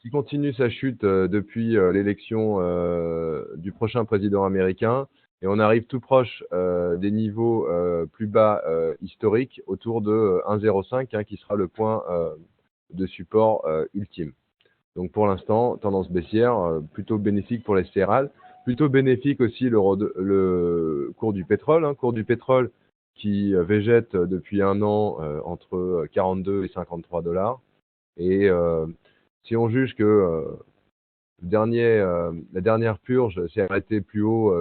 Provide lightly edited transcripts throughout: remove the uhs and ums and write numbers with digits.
qui continue sa chute depuis l'élection du prochain président américain. Et on arrive tout proche des niveaux plus bas historiques, autour de 1,05, hein, qui sera le point de support ultime. Donc pour l'instant, tendance baissière, plutôt bénéfique pour les céréales, plutôt bénéfique aussi le cours du pétrole, hein, cours du pétrole qui végète depuis un an entre 42 et 53 $. Et si on juge que la dernière purge s'est arrêtée plus haut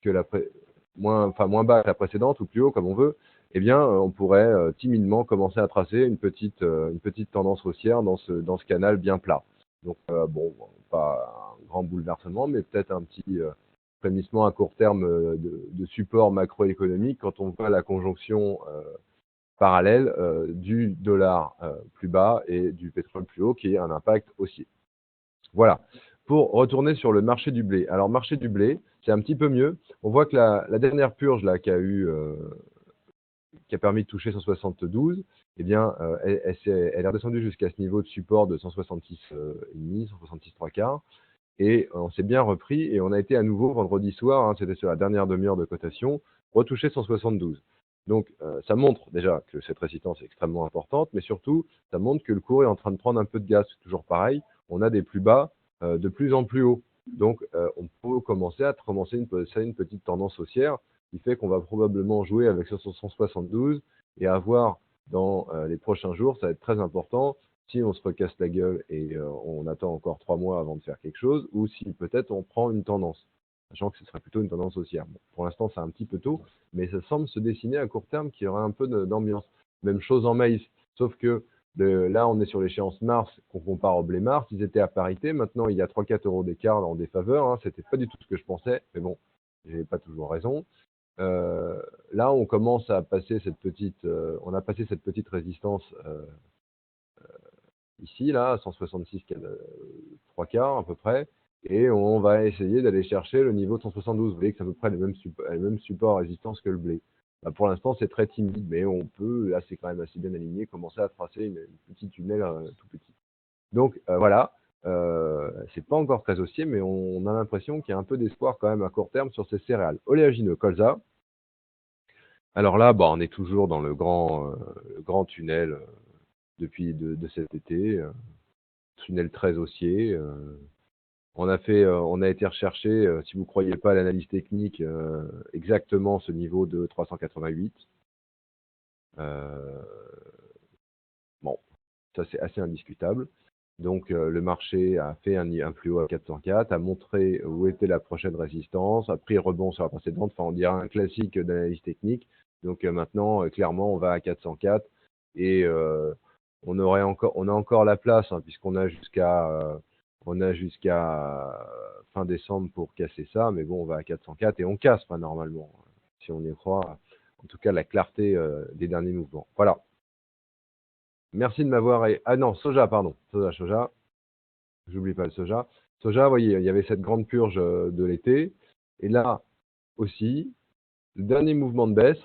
que moins bas que la précédente, ou plus haut comme on veut, eh bien on pourrait timidement commencer à tracer une petite tendance haussière dans ce canal bien plat. Donc bon, pas un grand bouleversement, mais peut-être un petit frémissement à court terme de support macroéconomique quand on voit la conjonction parallèle du dollar plus bas et du pétrole plus haut, qui a un impact haussier. Voilà. Pour retourner sur le marché du blé. Alors, marché du blé, c'est un petit peu mieux. On voit que la dernière purge là, qui a permis de toucher 172, eh bien, elle est redescendue jusqu'à ce niveau de support de 166,5, 166 trois quarts. Et on s'est bien repris et on a été à nouveau vendredi soir, hein, c'était sur la dernière demi-heure de cotation, retouché 172. Donc ça montre déjà que cette résistance est extrêmement importante, mais surtout, ça montre que le cours est en train de prendre un peu de gaz. C'est toujours pareil, on a des plus bas de plus en plus hauts. Donc on peut commencer à commencer une petite tendance haussière qui fait qu'on va probablement jouer avec ce 172 et avoir dans les prochains jours, ça va être très important, si on se recasse la gueule et on attend encore 3 mois avant de faire quelque chose, ou si peut-être on prend une tendance, sachant que ce serait plutôt une tendance haussière. Bon, pour l'instant, c'est un petit peu tôt, mais ça semble se dessiner à court terme qu'il y aura un peu d'ambiance. Même chose en maïs, sauf que là, on est sur l'échéance mars, qu'on compare au blé mars, ils étaient à parité, maintenant il y a 3-4 euros d'écart en défaveur, hein. C'était pas du tout ce que je pensais, mais bon, j'ai pas toujours raison. Là, on commence à passer on a passé cette petite résistance ici, là, à 166 trois quarts à peu près, et on va essayer d'aller chercher le niveau de 172. Vous voyez que c'est à peu près les mêmes supports à résistance que le blé. Bah, pour l'instant, c'est très timide, mais on peut, là, c'est quand même assez bien aligné, commencer à tracer une petite tunnel tout petit. Donc voilà, c'est pas encore très haussier, mais on a l'impression qu'il y a un peu d'espoir quand même à court terme sur ces céréales. Oléagineux, colza. Alors là, bah, on est toujours dans le grand tunnel depuis de cet été, tunnel très haussier. On a été rechercher, si vous ne croyez pas à l'analyse technique, exactement ce niveau de 388. Bon, ça c'est assez indiscutable. Donc le marché a fait un plus haut à 404, a montré où était la prochaine résistance, a pris rebond sur la précédente, enfin on dirait un classique d'analyse technique. Donc maintenant, clairement, on va à 404 et on a encore la place, hein, puisqu'on a jusqu'à fin décembre pour casser ça, mais bon, on va à 404 et on casse pas normalement, si on y croit. En tout cas, la clarté des derniers mouvements. Voilà. Merci de m'avoir. Ah non, soja, pardon. Soja. J'oublie pas le soja. Soja, vous voyez, il y avait cette grande purge de l'été. Et là aussi, le dernier mouvement de baisse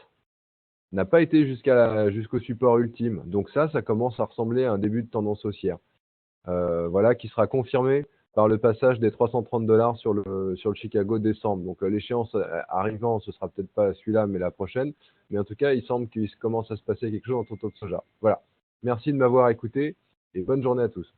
n'a pas été jusqu'au support ultime. Donc ça commence à ressembler à un début de tendance haussière. Voilà, qui sera confirmé par le passage des 330 $ sur le Chicago décembre. Donc l'échéance arrivant, ce sera peut-être pas celui-là, mais la prochaine. Mais en tout cas, il semble qu'il commence à se passer quelque chose en taux de soja. Voilà. Merci de m'avoir écouté et bonne journée à tous.